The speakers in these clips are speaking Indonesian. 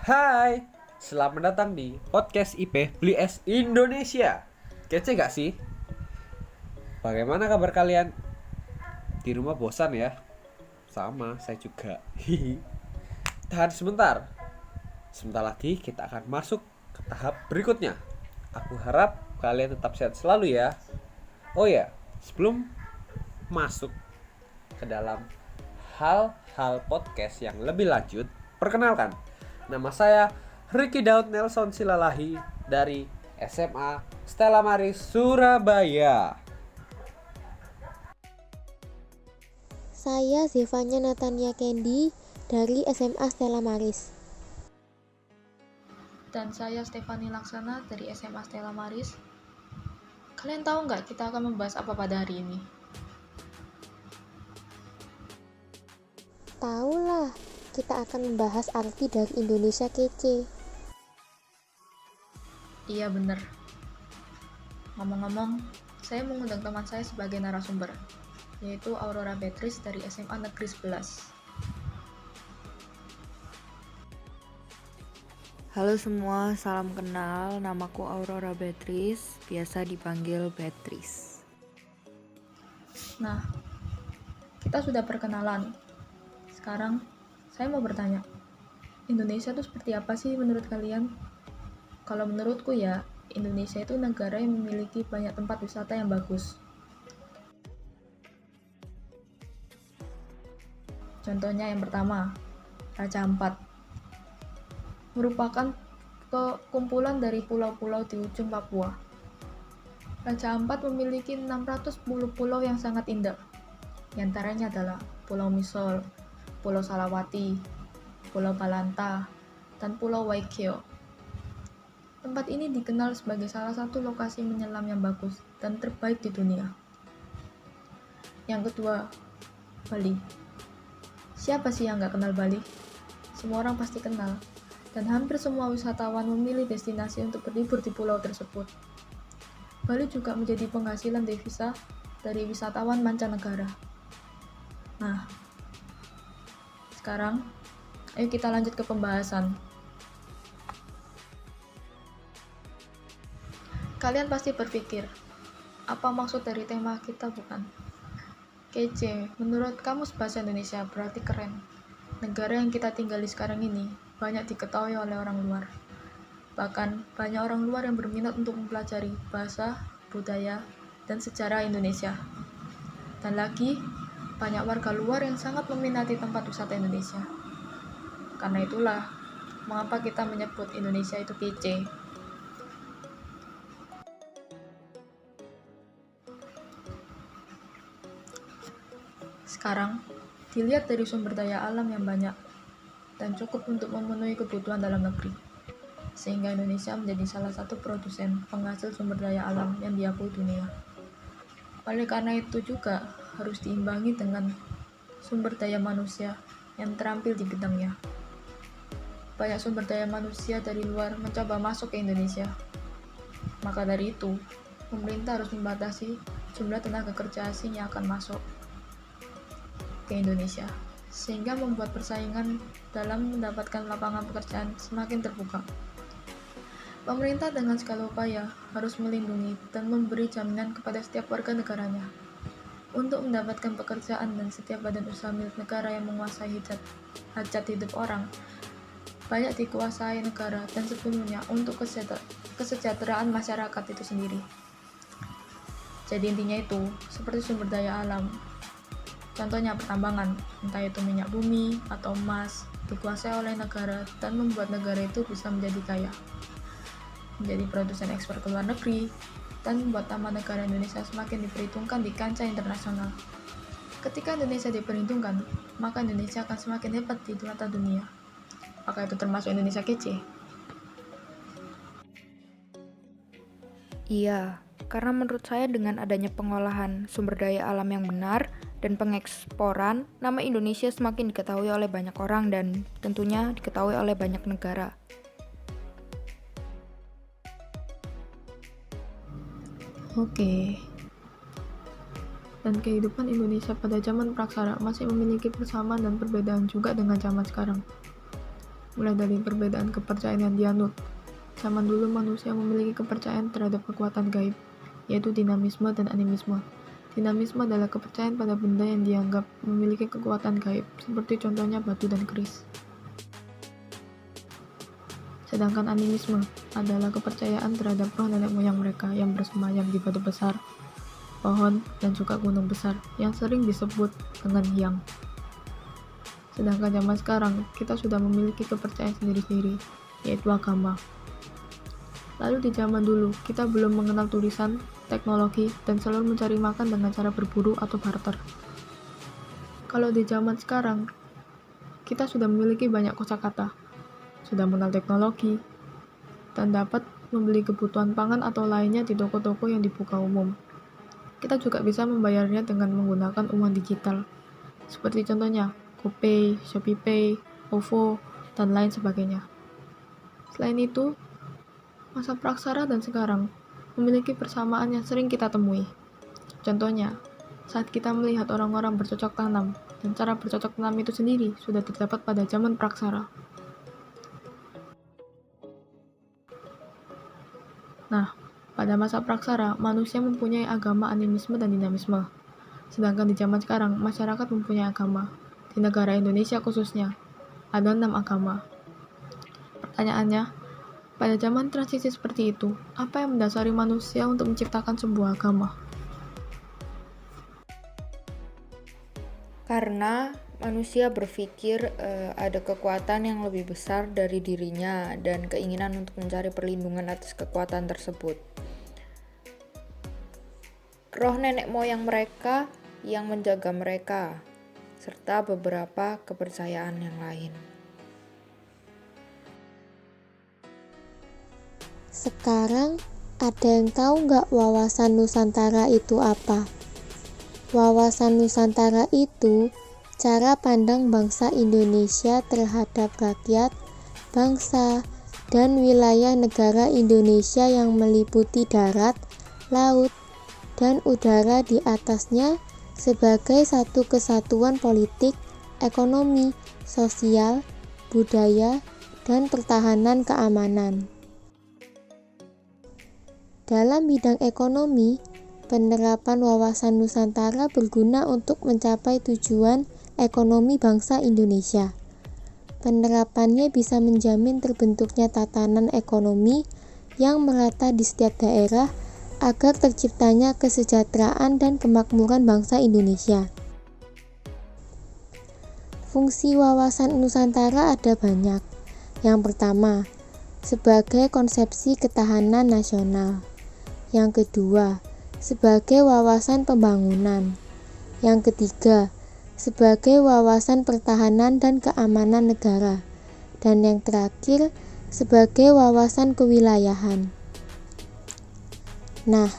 Hai, selamat datang di podcast IP Beli Es Indonesia. Kece gak sih? Bagaimana kabar kalian? Di rumah bosan ya? Sama, saya juga. Tahan sebentar. Sebentar lagi kita akan masuk ke tahap berikutnya. Aku harap kalian tetap sehat selalu ya. Oh ya, sebelum masuk ke dalam hal-hal podcast yang lebih lanjut, perkenalkan, nama saya Ricky Daud Nelson Silalahi dari SMA Stella Maris Surabaya. Saya Zevanya Natania Candy dari SMA Stella Maris. Dan saya Stefani Laksana dari SMA Stella Maris. Kalian tahu nggak kita akan membahas apa pada hari ini? Taulah, kita akan membahas arti dari Indonesia kece. Iya bener. Ngomong-ngomong, saya mengundang teman saya sebagai narasumber, yaitu Aurora Beatrice dari SMA Negeri 11. Halo semua, salam kenal. Namaku Aurora Beatrice, biasa dipanggil Beatrice. Nah, kita sudah perkenalan. Sekarang, saya mau bertanya, Indonesia itu seperti apa sih menurut kalian? Kalau menurutku ya, Indonesia itu negara yang memiliki banyak tempat wisata yang bagus. Contohnya yang pertama, Raja Ampat. Merupakan kumpulan dari pulau-pulau di ujung Papua. Raja Ampat memiliki 610 pulau yang sangat indah. Di antaranya adalah Pulau Misol, Pulau Salawati, Pulau Balanta, dan Pulau Waikio. Tempat ini dikenal sebagai salah satu lokasi menyelam yang bagus dan terbaik di dunia. Yang kedua, Bali. Siapa sih yang nggak kenal Bali? Semua orang pasti kenal, dan hampir semua wisatawan memilih destinasi untuk berlibur di pulau tersebut. Bali juga menjadi penghasilan devisa dari wisatawan mancanegara. Nah, sekarang ayo kita lanjut ke pembahasan. Kalian pasti berpikir, apa maksud dari tema kita bukan? Kece, menurut Kamus Bahasa Indonesia berarti keren. Negara yang kita tinggali sekarang ini banyak diketahui oleh orang luar. Bahkan, banyak orang luar yang berminat untuk mempelajari bahasa, budaya, dan sejarah Indonesia. Dan lagi, banyak warga luar yang sangat meminati tempat wisata Indonesia. Karena itulah, mengapa kita menyebut Indonesia itu kece. Sekarang, dilihat dari sumber daya alam yang banyak dan cukup untuk memenuhi kebutuhan dalam negeri, sehingga Indonesia menjadi salah satu produsen penghasil sumber daya alam yang diakui dunia. Oleh karena itu juga harus diimbangi dengan sumber daya manusia yang terampil di bidangnya. Banyak sumber daya manusia dari luar mencoba masuk ke Indonesia. Maka dari itu, pemerintah harus membatasi jumlah tenaga kerja asing yang akan masuk ke Indonesia, sehingga membuat persaingan dalam mendapatkan lapangan pekerjaan semakin terbuka. Pemerintah dengan segala upaya harus melindungi dan memberi jaminan kepada setiap warga negaranya untuk mendapatkan pekerjaan, dan setiap badan usaha milik negara yang menguasai hajat hidup orang banyak dikuasai negara dan sepenuhnya untuk kesejahteraan masyarakat itu sendiri. Jadi intinya itu, seperti sumber daya alam. Contohnya pertambangan, entah itu minyak bumi atau emas, dikuasai oleh negara dan membuat negara itu bisa menjadi kaya, menjadi produsen ekspor ke luar negeri, dan membuat nama negara Indonesia semakin diperhitungkan di kancah internasional. Ketika Indonesia diperhitungkan, maka Indonesia akan semakin hebat di mata dunia. Apakah itu termasuk Indonesia kece? Iya, karena menurut saya dengan adanya pengolahan sumber daya alam yang benar dan pengeksporan, nama Indonesia semakin diketahui oleh banyak orang dan tentunya diketahui oleh banyak negara. Oke. Dan kehidupan Indonesia pada zaman praksara masih memiliki persamaan dan perbedaan juga dengan zaman sekarang. mulai dari perbedaan kepercayaan yang dianut. Zaman dulu manusia memiliki kepercayaan terhadap kekuatan gaib, yaitu dinamisme dan animisme. Dinamisme adalah kepercayaan pada benda yang dianggap memiliki kekuatan gaib, seperti contohnya batu dan keris. Sedangkan animisme adalah kepercayaan terhadap roh nenek moyang mereka yang bersemayam di batu besar, pohon, dan juga gunung besar yang sering disebut dengan hyang. Sedangkan zaman sekarang, kita sudah memiliki kepercayaan sendiri-sendiri, yaitu agama. Lalu di zaman dulu, kita belum mengenal tulisan, teknologi, dan selalu mencari makan dengan cara berburu atau barter. Kalau di zaman sekarang, kita sudah memiliki banyak kosakata, sudah mengenal teknologi, dan dapat membeli kebutuhan pangan atau lainnya di toko-toko yang dibuka umum. Kita juga bisa membayarnya dengan menggunakan uang digital, seperti contohnya GoPay, ShopeePay, OVO, dan lain sebagainya. Selain itu, masa praksara dan sekarang memiliki persamaan yang sering kita temui. Contohnya, saat kita melihat orang-orang bercocok tanam, dan cara bercocok tanam itu sendiri sudah terdapat pada zaman praksara. Nah, pada masa praksara, manusia mempunyai agama animisme dan dinamisme. Sedangkan di zaman sekarang, masyarakat mempunyai agama. Di negara Indonesia khususnya, ada 6 agama. Pertanyaannya, pada zaman transisi seperti itu, apa yang mendasari manusia untuk menciptakan sebuah agama? Karena manusia berpikir ada kekuatan yang lebih besar dari dirinya dan keinginan untuk mencari perlindungan atas kekuatan tersebut. Roh nenek moyang mereka yang menjaga mereka, serta beberapa kepercayaan yang lain. Sekarang, ada yang tahu nggak wawasan Nusantara itu apa? Wawasan Nusantara itu cara pandang bangsa Indonesia terhadap rakyat, bangsa, dan wilayah negara Indonesia yang meliputi darat, laut, dan udara di atasnya sebagai satu kesatuan politik, ekonomi, sosial, budaya, dan pertahanan keamanan. Dalam bidang ekonomi, penerapan wawasan Nusantara berguna untuk mencapai tujuan ekonomi bangsa Indonesia. Penerapannya bisa menjamin terbentuknya tatanan ekonomi yang merata di setiap daerah agar terciptanya kesejahteraan dan kemakmuran bangsa Indonesia. Fungsi wawasan Nusantara ada banyak. Yang pertama, sebagai konsepsi ketahanan nasional. Yang kedua, sebagai wawasan pembangunan. Yang ketiga, sebagai wawasan pertahanan dan keamanan negara. Dan yang terakhir, sebagai wawasan kewilayahan. Nah,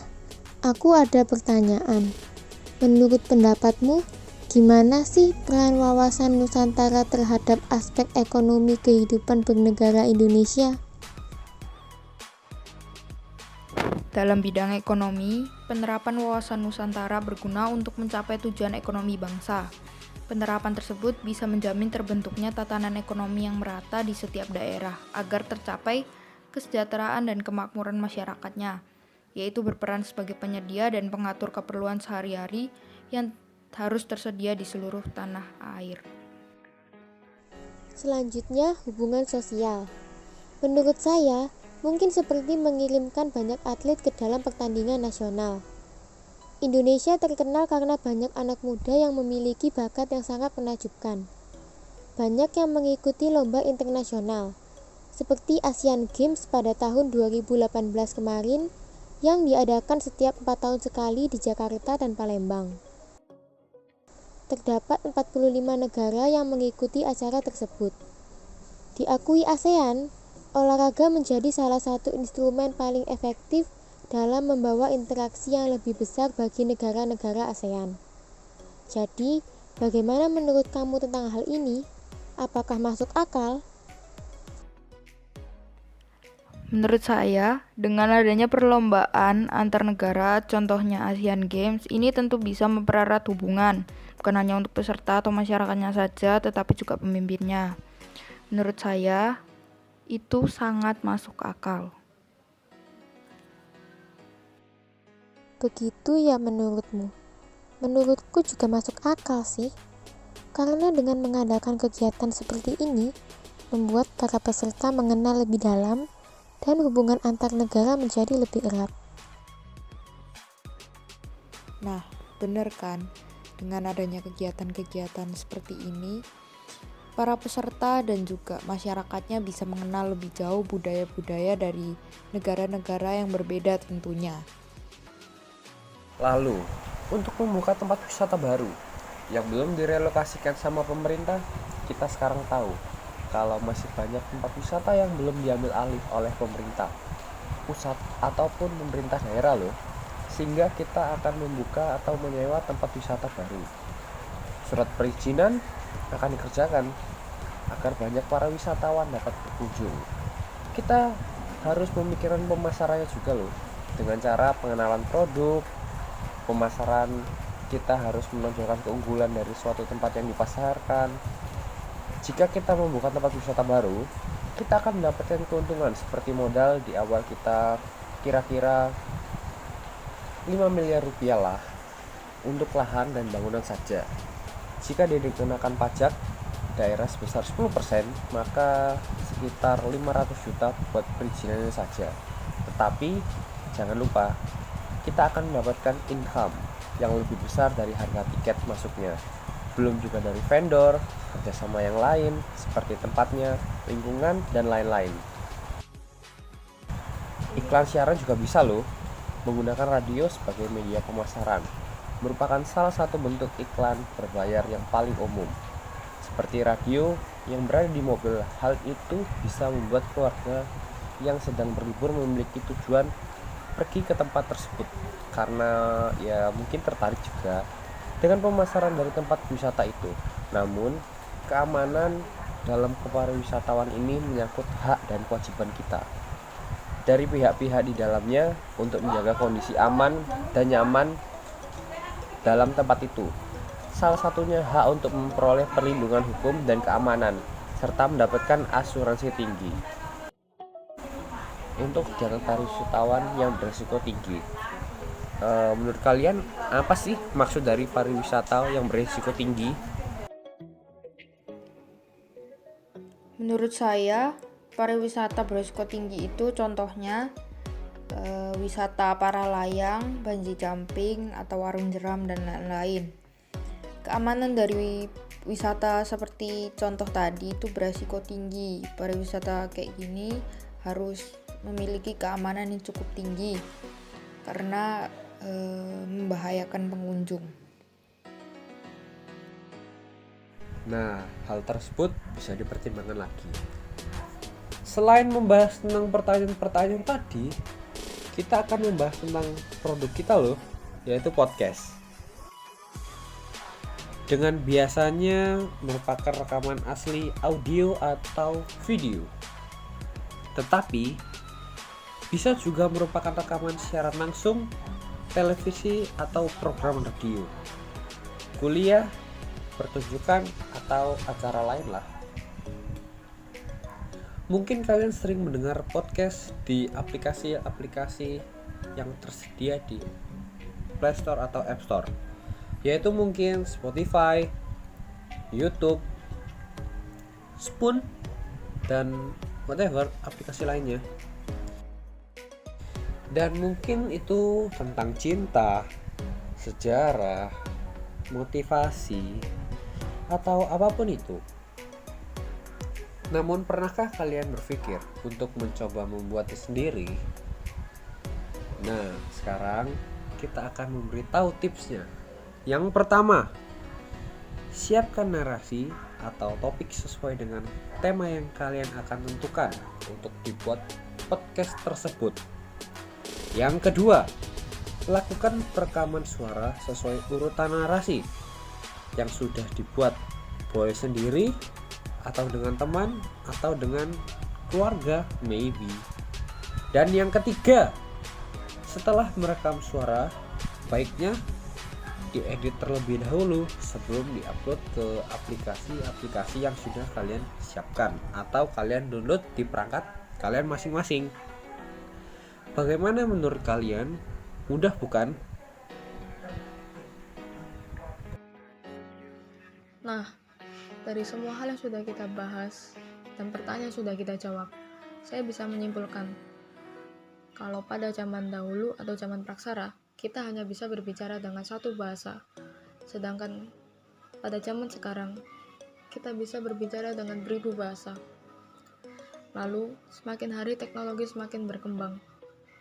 aku ada pertanyaan. Menurut pendapatmu, gimana sih peran wawasan Nusantara terhadap aspek ekonomi kehidupan bernegara Indonesia? Dalam bidang ekonomi, penerapan wawasan Nusantara berguna untuk mencapai tujuan ekonomi bangsa. Penerapan tersebut bisa menjamin terbentuknya tatanan ekonomi yang merata di setiap daerah agar tercapai kesejahteraan dan kemakmuran masyarakatnya, yaitu berperan sebagai penyedia dan pengatur keperluan sehari-hari yang harus tersedia di seluruh tanah air. Selanjutnya, hubungan sosial. Menurut saya, mungkin seperti mengirimkan banyak atlet ke dalam pertandingan nasional. Indonesia terkenal karena banyak anak muda yang memiliki bakat yang sangat menakjubkan. Banyak yang mengikuti lomba internasional, seperti Asian Games pada tahun 2018 kemarin yang diadakan setiap 4 tahun sekali di Jakarta dan Palembang. Terdapat 45 negara yang mengikuti acara tersebut. Diakui ASEAN, olahraga menjadi salah satu instrumen paling efektif dalam membawa interaksi yang lebih besar bagi negara-negara ASEAN. Jadi, bagaimana menurut kamu tentang hal ini? Apakah masuk akal? Menurut saya, dengan adanya perlombaan antar negara, contohnya Asian Games, ini tentu bisa mempererat hubungan, bukan hanya untuk peserta atau masyarakatnya saja, tetapi juga pemimpinnya. Menurut saya, itu sangat masuk akal. Begitu ya menurutmu? Menurutku juga masuk akal sih. Karena dengan mengadakan kegiatan seperti ini, membuat para peserta mengenal lebih dalam dan hubungan antar negara menjadi lebih erat. Nah, benar kan? Dengan adanya kegiatan-kegiatan seperti ini, para peserta dan juga masyarakatnya bisa mengenal lebih jauh budaya-budaya dari negara-negara yang berbeda tentunya. Lalu, untuk membuka tempat wisata baru yang belum direlokasikan sama pemerintah, kita sekarang tahu kalau masih banyak tempat wisata yang belum diambil alih oleh pemerintah pusat ataupun pemerintah daerah loh. Sehingga kita akan membuka atau menyewa tempat wisata baru. Surat perizinan akan dikerjakan agar banyak para wisatawan dapat berkunjung. Kita harus memikirkan pemasarannya juga loh, dengan cara pengenalan produk, pemasaran. Kita harus menonjolkan keunggulan dari suatu tempat yang dipasarkan. Jika kita membuka tempat wisata baru, kita akan mendapatkan keuntungan seperti modal di awal kita kira-kira 5 miliar rupiah lah untuk lahan dan bangunan saja. Jika dikenakan pajak daerah sebesar 10%, maka sekitar 500 juta buat perizinannya saja. Tetapi jangan lupa, kita akan mendapatkan income yang lebih besar dari harga tiket masuknya. Belum juga dari vendor, kerjasama yang lain seperti tempatnya, lingkungan, dan lain-lain. Iklan siaran juga bisa loh. Menggunakan radio sebagai media pemasaran merupakan salah satu bentuk iklan berbayar yang paling umum. Seperti radio yang berada di mobil, hal itu bisa membuat keluarga yang sedang berlibur memiliki tujuan pergi ke tempat tersebut karena ya mungkin tertarik juga dengan pemasaran dari tempat wisata itu. Namun, keamanan dalam kepariwisatawan ini menyangkut hak dan kewajiban kita dari pihak-pihak di dalamnya untuk menjaga kondisi aman dan nyaman dalam tempat itu. Salah satunya hak untuk memperoleh perlindungan hukum dan keamanan serta mendapatkan asuransi tinggi. Untuk kegiatan pariwisatawan yang berisiko tinggi, menurut kalian apa sih maksud dari pariwisata yang berisiko tinggi? Menurut saya, pariwisata berisiko tinggi itu contohnya wisata para layang, bungee jumping, atau warung jeram, dan lain-lain. Keamanan dari wisata seperti contoh tadi itu berisiko tinggi. Pariwisata kayak gini harus memiliki keamanan yang cukup tinggi karena membahayakan pengunjung. Nah, hal tersebut bisa dipertimbangkan lagi. Selain membahas tentang pertanyaan-pertanyaan tadi, kita akan membahas tentang produk kita loh, yaitu podcast. Dengan biasanya merupakan rekaman asli audio atau video. Tetapi bisa juga merupakan rekaman siaran langsung, televisi atau program radio, kuliah, pertunjukan, atau acara lain lah. Mungkin kalian sering mendengar podcast di aplikasi-aplikasi yang tersedia di Play Store atau App Store, yaitu mungkin Spotify, YouTube, Spoon, dan whatever aplikasi lainnya. Dan mungkin itu tentang cinta, sejarah, motivasi, atau apapun itu. Namun pernahkah kalian berpikir untuk mencoba membuatnya sendiri? Nah, sekarang kita akan memberitahu tipsnya. Yang pertama, siapkan narasi atau topik sesuai dengan tema yang kalian akan tentukan untuk dibuat podcast tersebut. Yang kedua, lakukan perekaman suara sesuai urutan narasi yang sudah dibuat, boleh sendiri atau dengan teman atau dengan keluarga maybe. Dan yang ketiga, setelah merekam suara, baiknya diedit terlebih dahulu sebelum diupload ke aplikasi-aplikasi yang sudah kalian siapkan atau kalian download di perangkat kalian masing-masing. Bagaimana menurut kalian? Mudah bukan? Nah, dari semua hal yang sudah kita bahas dan pertanyaan sudah kita jawab, saya bisa menyimpulkan kalau pada zaman dahulu atau zaman praksara, kita hanya bisa berbicara dengan satu bahasa. Sedangkan pada zaman sekarang, kita bisa berbicara dengan beribu bahasa. Lalu, semakin hari teknologi semakin berkembang.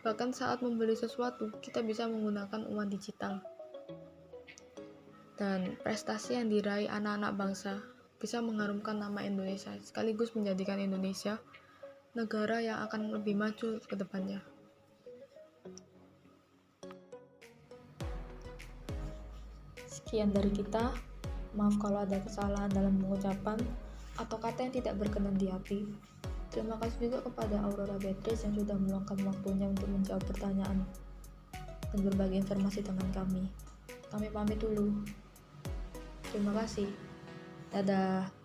Bahkan saat membeli sesuatu, kita bisa menggunakan uang digital. Dan prestasi yang diraih anak-anak bangsa bisa mengharumkan nama Indonesia, sekaligus menjadikan Indonesia negara yang akan lebih maju ke depannya. Sekian dari kita. Maaf kalau ada kesalahan dalam pengucapan atau kata yang tidak berkenan di hati. Terima kasih juga kepada Aurora Beatrice yang sudah meluangkan waktunya untuk menjawab pertanyaan dan berbagi informasi dengan kami. Kami pamit dulu. Terima kasih. Dadah.